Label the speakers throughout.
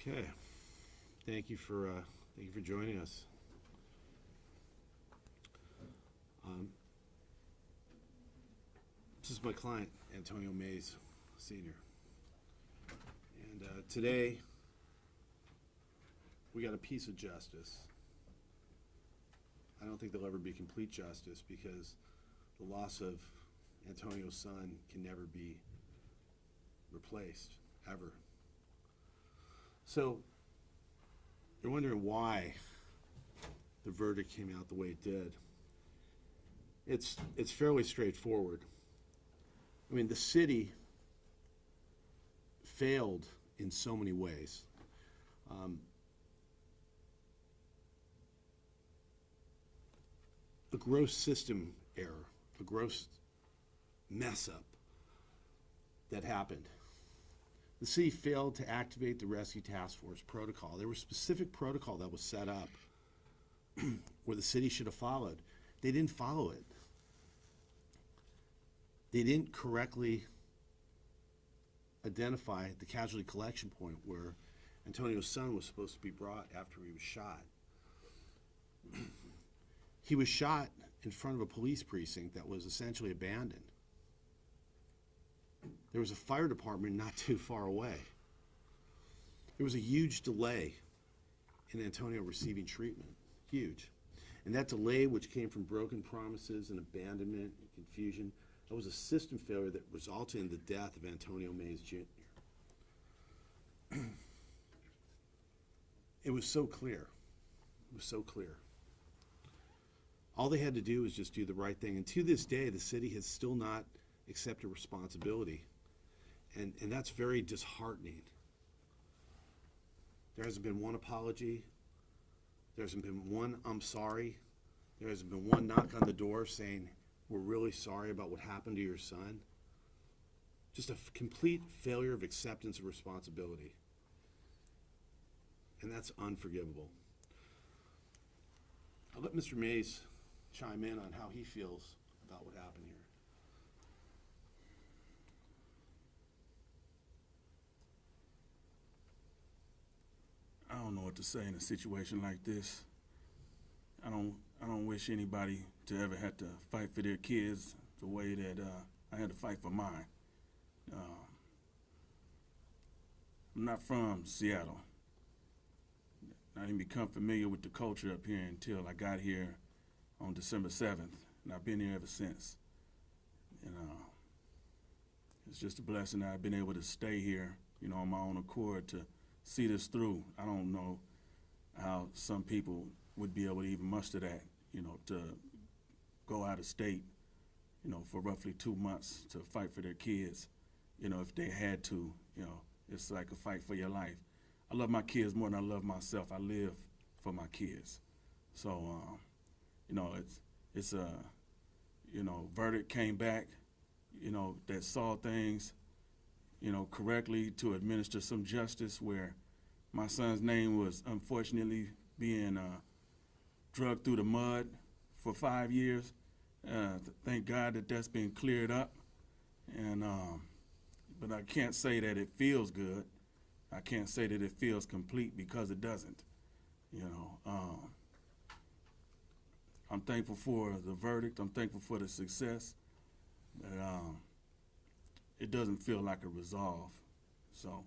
Speaker 1: Okay, thank you for joining us. This is my client, Antonio Mays, Sr. And today, we got a piece of justice. I don't think there'll ever be complete justice because the loss of Antonio's son can never be replaced, ever. So, you're wondering why the verdict came out the way it did. It's fairly straightforward. I mean, the city failed in so many ways. A gross system error, a gross mess up that happened. The city failed to activate the Rescue Task Force protocol. There was a specific protocol that was set up where the city should have followed. They didn't follow it. They didn't correctly identify the casualty collection point where Antonio's son was supposed to be brought after he was shot. He was shot in front of a police precinct that was essentially abandoned. There was a fire department not too far away. There was a huge delay in Antonio receiving treatment, huge. And that delay, which came from broken promises and abandonment and confusion, that was a system failure that resulted in the death of Antonio Mays Jr. It was so clear. It was so clear. All they had to do was just do the right thing. And to this day, the city has still not accepted responsibility. And that's very disheartening. There hasn't been one apology. There hasn't been one "I'm sorry." There hasn't been one knock on the door saying, "We're really sorry about what happened to your son." Just a complete failure of acceptance of responsibility. And that's unforgivable. I'll let Mr. Mays chime in on how he feels about what happened here.
Speaker 2: I don't know what to say in a situation like this. I don't wish anybody to ever have to fight for their kids the way that I had to fight for mine. I'm not from Seattle. I didn't become familiar with the culture up here until I got here on December 7th, and I've been here ever since. And it's just a blessing that I've been able to stay here, on my own accord to see this through. I don't know how some people would be able to even muster that, to go out of state, for roughly 2 months to fight for their kids. If they had to, it's like a fight for your life. I love my kids more than I love myself. I live for my kids. So, it's a, verdict came back, that saw things, correctly to administer some justice where my son's name was unfortunately being dragged through the mud for 5 years. Thank God that that's been cleared up. And but I can't say that it feels good. I can't say that it feels complete because it doesn't. I'm thankful for the verdict. I'm thankful for the success. But it doesn't feel like a resolve. So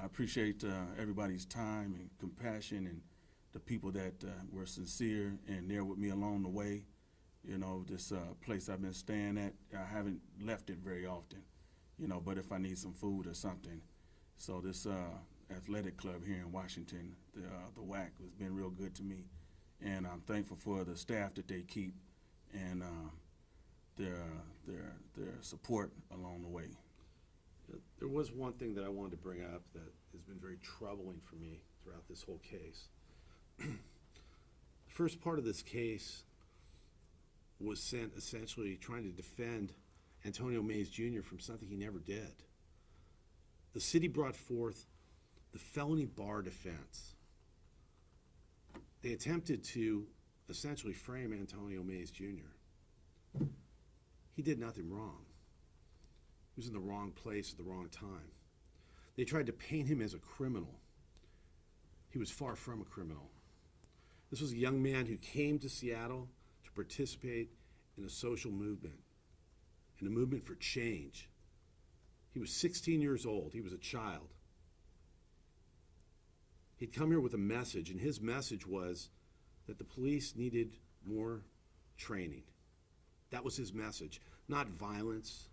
Speaker 2: I appreciate everybody's time and compassion and the people that were sincere and there with me along the way. This place I've been staying at, I haven't left it very often, but if I need some food or something. So this athletic club here in Washington, the WAC, has been real good to me. And I'm thankful for the staff that they keep and their support along the way.
Speaker 1: There was one thing that I wanted to bring up that has been very troubling for me throughout this whole case. The first part of this case was sent essentially trying to defend Antonio Mays Jr. from something he never did. The city brought forth the felony bar defense. They attempted to essentially frame Antonio Mays Jr. He did nothing wrong. He was in the wrong place at the wrong time. They tried to paint him as a criminal he was far from a criminal. This was a young man who came to Seattle to participate in a social movement, in a movement for change. He was 16 years old. He was a child. He'd come here with a message, and his message was that the police needed more training. That was his message. Not violence,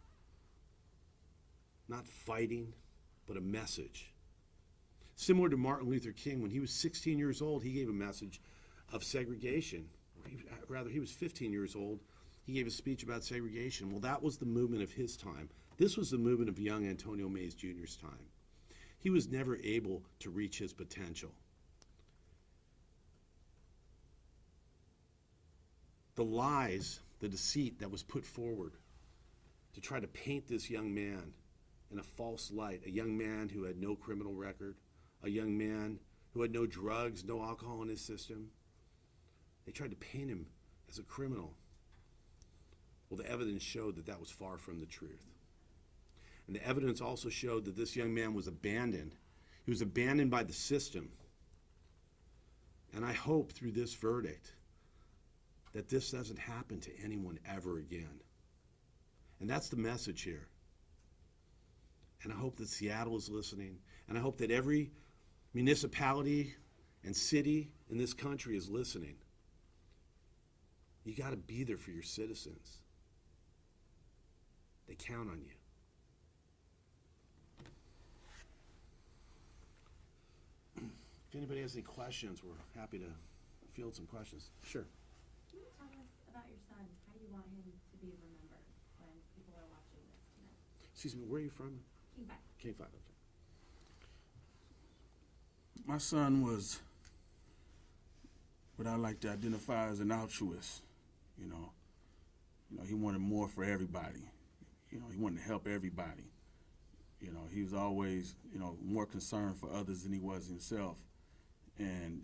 Speaker 1: not fighting, but a message. Similar to Martin Luther King, when he was 16 years old, he gave a message of segregation. He was 15 years old. He gave a speech about segregation. Well, that was the movement of his time. This was the movement of young Antonio Mays Jr.'s time. He was never able to reach his potential. The lies, the deceit that was put forward to try to paint this young man in a false light, a young man who had no criminal record, a young man who had no drugs, no alcohol in his system. They tried to paint him as a criminal. Well, the evidence showed that that was far from the truth. And the evidence also showed that this young man was abandoned. He was abandoned by the system. And I hope through this verdict that this doesn't happen to anyone ever again. And that's the message here. And I hope that Seattle is listening. And I hope that every municipality and city in this country is listening. You got to be there for your citizens. They count on you. If anybody has any questions, we're happy to field some questions. Sure.
Speaker 3: Can you tell us about your son? How do you want him to be remembered when people are watching this tonight?
Speaker 1: Excuse me, where are you from?
Speaker 3: King back.
Speaker 1: K5, okay.
Speaker 2: My son was what I like to identify as an altruist. You know, he wanted more for everybody. He wanted to help everybody. He was always, more concerned for others than he was himself. And,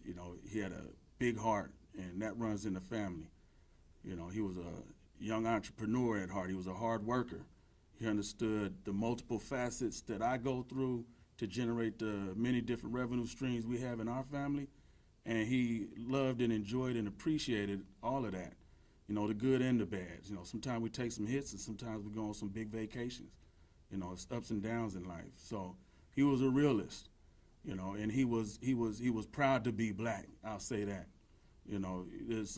Speaker 2: he had a big heart, and that runs in the family. He was a young entrepreneur at heart. He was a hard worker. He understood the multiple facets that I go through to generate the many different revenue streams we have in our family. And he loved and enjoyed and appreciated all of that, the good and the bad. Sometimes we take some hits and sometimes we go on some big vacations. It's ups and downs in life. So he was a realist, and he was proud to be black. I'll say that. It's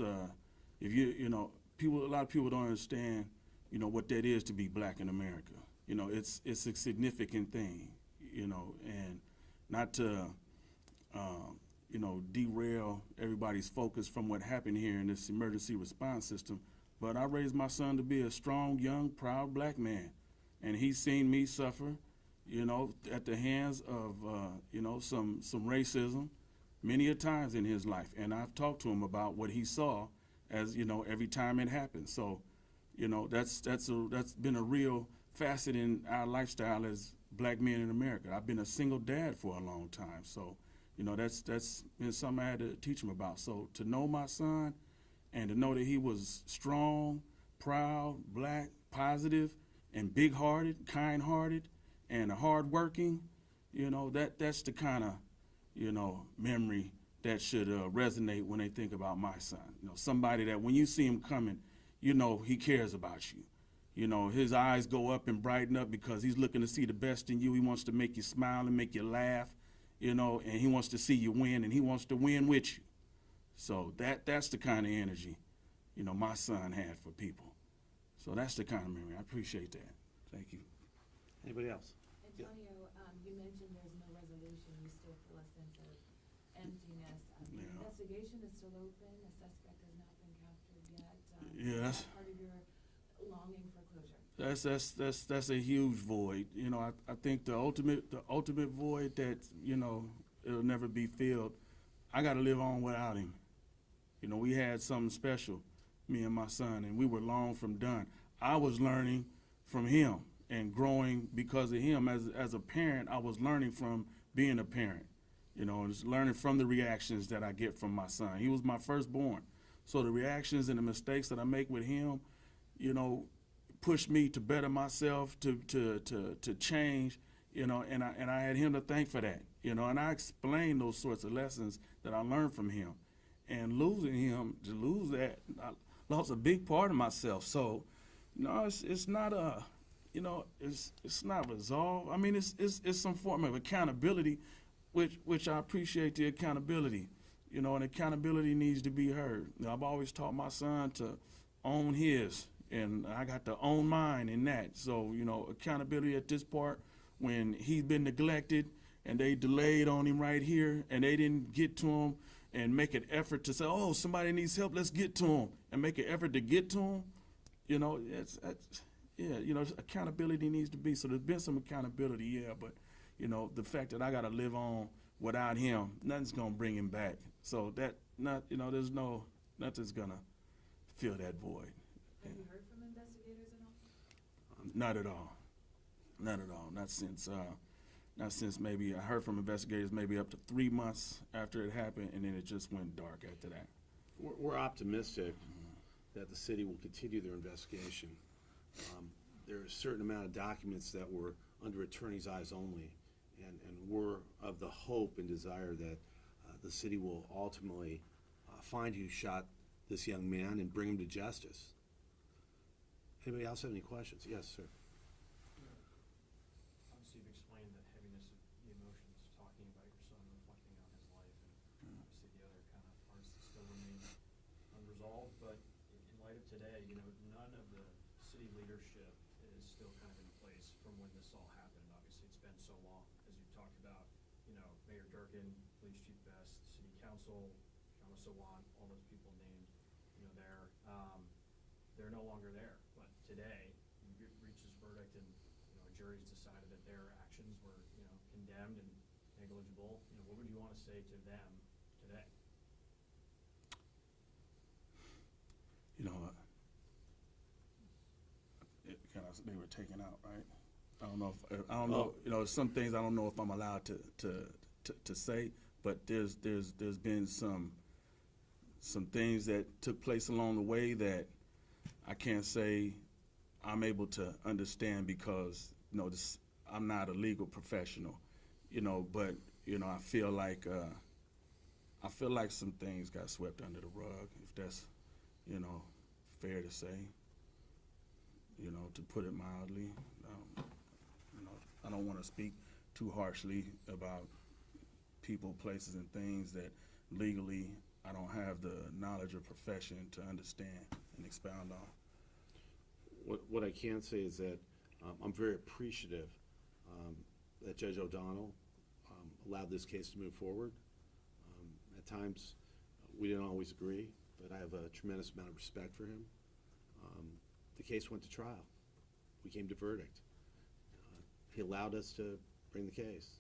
Speaker 2: if a lot of people don't understand, what that is to be black in America. It's a significant thing, and not to derail everybody's focus from what happened here in this emergency response system. But I raised my son to be a strong, young, proud black man. And he's seen me suffer, at the hands of, some racism many a times in his life. And I've talked to him about what he saw as, every time it happened. So, that's been a real facet in our lifestyle as black men in America. I've been a single dad for a long time. So, that's been something I had to teach him about. So to know my son and to know that he was strong, proud, black, positive, and big-hearted, kind-hearted, and hard-working, that's the kind of, memory that should resonate when they think about my son. Somebody that when you see him coming, he cares about you. His eyes go up and brighten up because he's looking to see the best in you. He wants to make you smile and make you laugh, and he wants to see you win, and he wants to win with you. So that's the kind of energy, my son had for people. So that's the kind of memory. I appreciate that. Thank you.
Speaker 1: Anybody else?
Speaker 3: Antonio, you mentioned there's no resolution. You still feel a sense of emptiness. The investigation is still open. A suspect has not been captured yet.
Speaker 2: Yeah, that's
Speaker 3: part of your longing for closure.
Speaker 2: That's a huge void. I think the ultimate void that it'll never be filled. I got to live on without him. We had something special, me and my son, and we were long from done. I was learning from him and growing because of him. As a parent, I was learning from being a parent, just learning from the reactions that I get from my son. He was my firstborn. So the reactions and the mistakes that I make with him, push me to better myself, to change, and I had him to thank for that, and I explained those sorts of lessons that I learned from him. And losing him, to lose that, I lost a big part of myself. So, no, it's not it's not resolved. I mean, it's some form of accountability, which I appreciate the accountability, and accountability needs to be heard. I've always taught my son to own his, and I got to own mine in that. So, accountability at this part, when he's been neglected and they delayed on him right here and they didn't get to him and make an effort to say, oh, somebody needs help, let's get to him, and make an effort to get to him, accountability needs to be. So there's been some accountability, yeah, but, the fact that I got to live on without him, nothing's going to bring him back. So there's nothing's going to fill that void.
Speaker 3: Have you heard from investigators at all?
Speaker 2: Not at all. Not at all. Not since maybe I heard from investigators maybe up to 3 months after it happened, and then it just went dark after that.
Speaker 1: We're optimistic that the city will continue their investigation. There are a certain amount of documents that were under attorney's eyes only, and we're of the hope and desire that the city will ultimately find who shot this young man and bring him to justice. Anybody else have any questions? Yes, sir.
Speaker 4: Obviously, you've explained the heaviness of the emotions, talking about your son, reflecting on his life, and obviously the other kind of parts that still remain unresolved. But in light of today, none of the city leadership is still kind of in place from when this all happened. Obviously, it's been so long, as you've talked about, Mayor Durkin, Police Chief Best, City Council, Shama Sawant, all those people named, they're no longer there. But today, you reach this verdict, and a jury's decided that their actions were, condemned and negligible. What would you want to say to them today?
Speaker 2: They were taken out, right? I don't know. Some things I don't know if I'm allowed to say, but there's been some things that took place along the way that I can't say I'm able to understand because I'm not a legal professional, but I feel like some things got swept under the rug, if that's fair to say, to put it mildly. I don't want to speak too harshly about people, places, and things that legally I don't have the knowledge or profession to understand and expound on.
Speaker 1: What I can say is that I'm very appreciative that Judge O'Donnell allowed this case to move forward. At times, we didn't always agree, but I have a tremendous amount of respect for him. The case went to trial. We came to verdict. He allowed us to bring the case,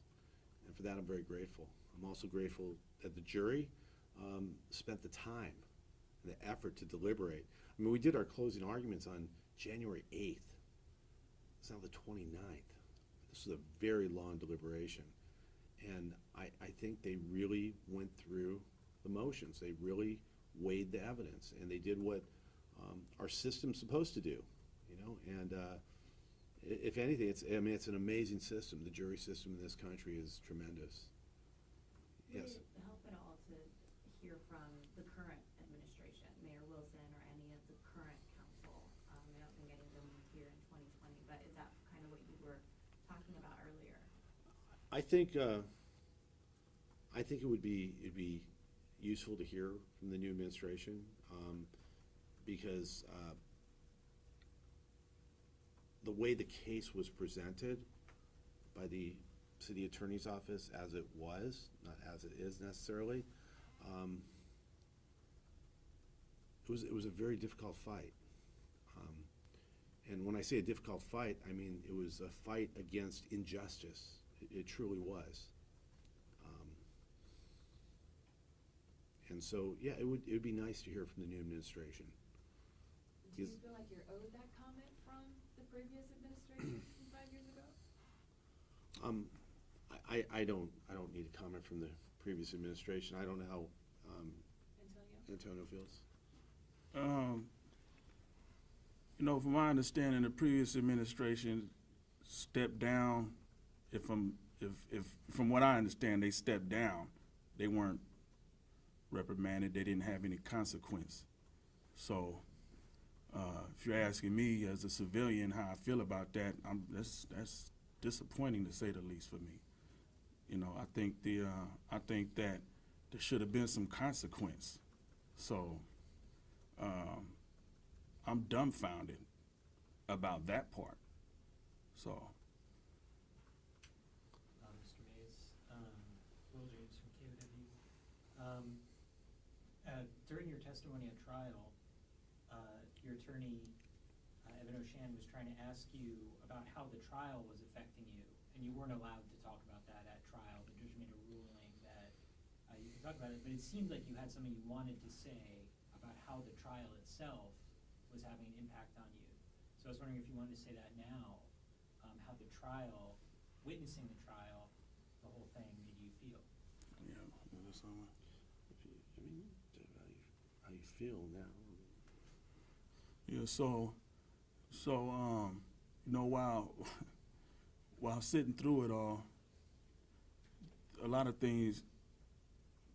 Speaker 1: and for that I'm very grateful. I'm also grateful that the jury spent the time and the effort to deliberate. I mean, we did our closing arguments on January 8th. It's now the 29th. This was a very long deliberation, and I think they really went through the motions. They really weighed the evidence, and they did what our system's supposed to do, and if anything, it's an amazing system. The jury system in this country is tremendous. Yes.
Speaker 5: Would it help at all to hear from the current administration, Mayor Wilson, or any of the current council? I don't think any of them were here in 2020, but is that kind of what you were talking about earlier?
Speaker 1: I think it'd be useful to hear from the new administration because the way the case was presented by the city attorney's office, as it was, not as it is necessarily, it was a very difficult fight. And when I say a difficult fight, I mean it was a fight against injustice. It truly was. And so, yeah, it would be nice to hear from the new administration.
Speaker 3: Do you feel like you're owed that comment from the previous administration from 5 years ago?
Speaker 1: I don't need a comment from the previous administration. I don't know how Antonio feels.
Speaker 2: From my understanding, the previous administration stepped down if from what I understand, they stepped down. They weren't reprimanded. They didn't have any consequence. So, if you're asking me as a civilian how I feel about that, that's disappointing to say the least for me. You know, I think that there should have been some consequence. So, I'm dumbfounded about that part. So,
Speaker 4: Mr. Mays, Will James from KW. During your testimony at trial, your attorney, Evan O'Shan, was trying to ask you about how the trial was affecting you, and you weren't allowed to talk about that at trial. The judge made a ruling that you could talk about it, but it seemed like you had something you wanted to say about how the trial itself was having an impact on you. So I was wondering if you wanted to say that now, how the trial, witnessing the trial, the whole thing made you feel.
Speaker 2: yeah, is there someone?
Speaker 1: I mean, how you feel now?
Speaker 2: Yeah, so, you know, while sitting through it all, a lot of things,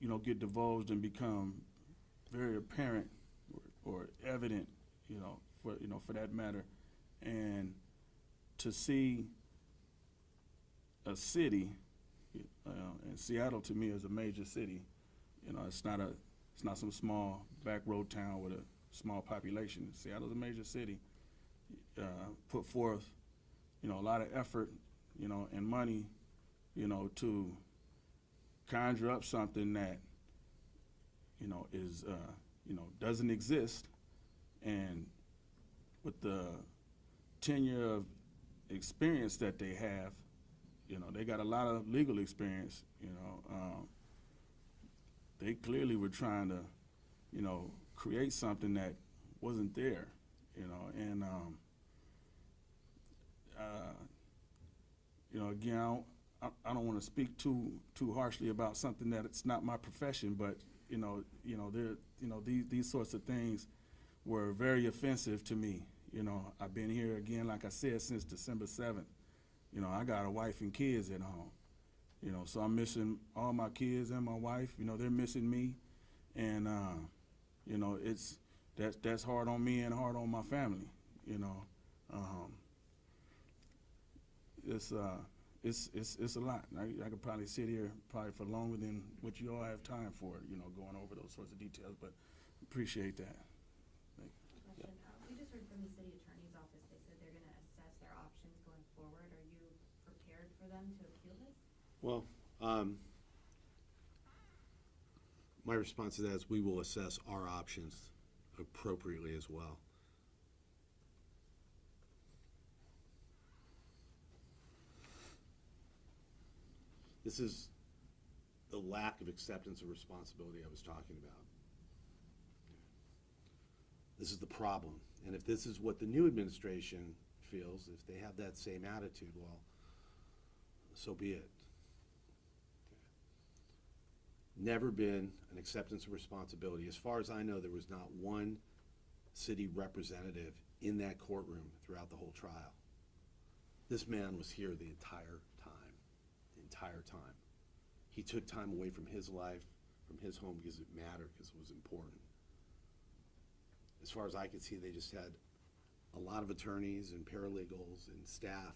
Speaker 2: you know, get divulged and become very apparent or evident, for that matter. And to see a city, and Seattle to me is a major city. You know, it's not some small back road town with a small population. Seattle's a major city. Put forth, a lot of effort, and money, to conjure up something that, is, doesn't exist. And with the tenure of experience that they have, they got a lot of legal experience, they clearly were trying to, create something that wasn't there, and, again, I don't want to speak too harshly about something that it's not my profession, but, these sorts of things were very offensive to me. I've been here again, like I said, since December 7th. I got a wife and kids at home. So I'm missing all my kids and my wife. They're missing me, and that's hard on me and hard on my family. It's a lot. I could probably sit here probably for longer than what you all have time for. Going over those sorts of details, but appreciate that.
Speaker 5: Question. We just heard from the city attorney's office. They said they're going to assess their options going forward. Are you prepared for them to appeal this?
Speaker 1: Well, my response to that is we will assess our options appropriately as well. This is the lack of acceptance of responsibility I was talking about. This is the problem. And if this is what the new administration feels, if they have that same attitude, well, so be it. Never been an acceptance of responsibility. As far as I know, there was not one city representative in that courtroom throughout the whole trial. This man was here the entire time. He took time away from his life, from his home, because it mattered, because it was important. As far as I could see, they just had a lot of attorneys and paralegals and staff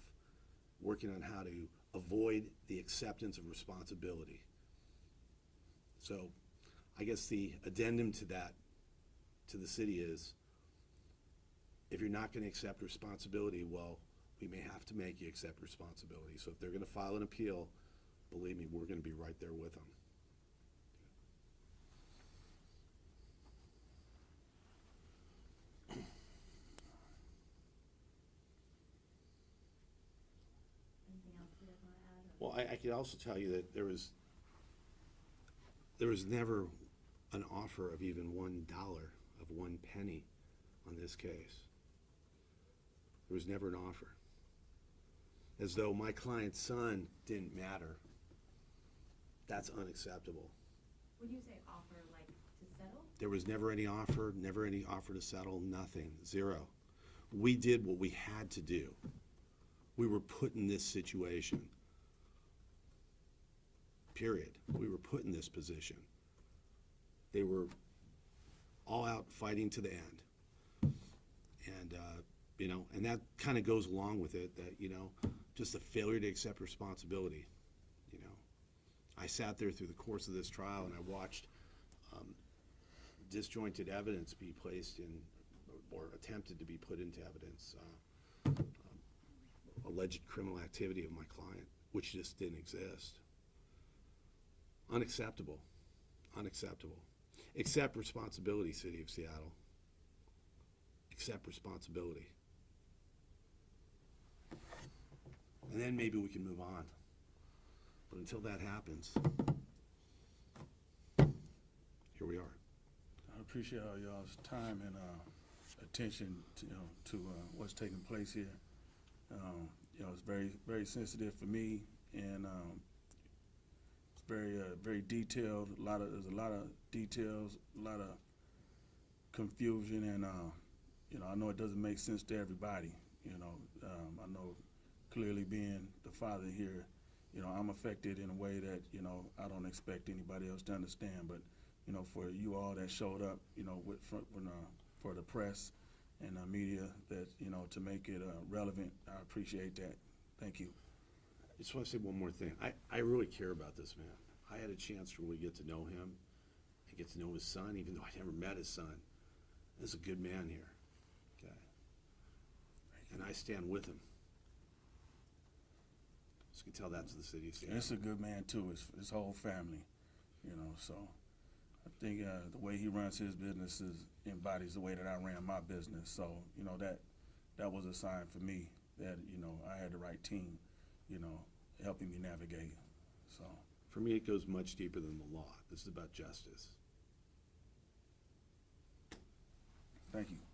Speaker 1: working on how to avoid the acceptance of responsibility. So I guess the addendum to that, to the city, is if you're not going to accept responsibility, well, we may have to make you accept responsibility. So if they're going to file an appeal, believe me, we're going to be right there with them.
Speaker 5: Anything else you guys want to add?
Speaker 1: Well, I could also tell you that there was never an offer of even $1, of 1 penny on this case. There was never an offer. As though my client's son didn't matter. That's unacceptable.
Speaker 5: When you say offer, like to settle?
Speaker 1: There was never any offer to settle, nothing, zero. We did what we had to do. We were put in this situation. period. We were put in this position. They were all out fighting to the end. And, and that kind of goes along with it, that, just a failure to accept responsibility. I sat there through the course of this trial and I watched disjointed evidence be placed in, or attempted to be put into evidence, alleged criminal activity of my client, which just didn't exist. Unacceptable. Unacceptable. Accept responsibility, City of Seattle. Accept responsibility. And then maybe we can move on. But until that happens, here we are.
Speaker 2: I appreciate all y'all's time and attention to what's taking place here. It's very, very sensitive for me, and it's very detailed. There's a lot of details, a lot of confusion, and I know it doesn't make sense to everybody. I know clearly being the father here, I'm affected in a way that I don't expect anybody else to understand. But for you all that showed up, for the press and media, that to make it relevant, I appreciate that. Thank you.
Speaker 1: I just want to say one more thing. I really care about this man. I had a chance to really get to know him and get to know his son, even though I never met his son. There's a good man here, okay? And I stand with him. So you can tell that to the city of Seattle.
Speaker 2: It's a good man too. His whole family, So I think the way he runs his business embodies the way that I ran my business. So that was a sign for me that I had the right team, helping me navigate. So
Speaker 1: for me, it goes much deeper than the law. This is about justice.
Speaker 2: thank you.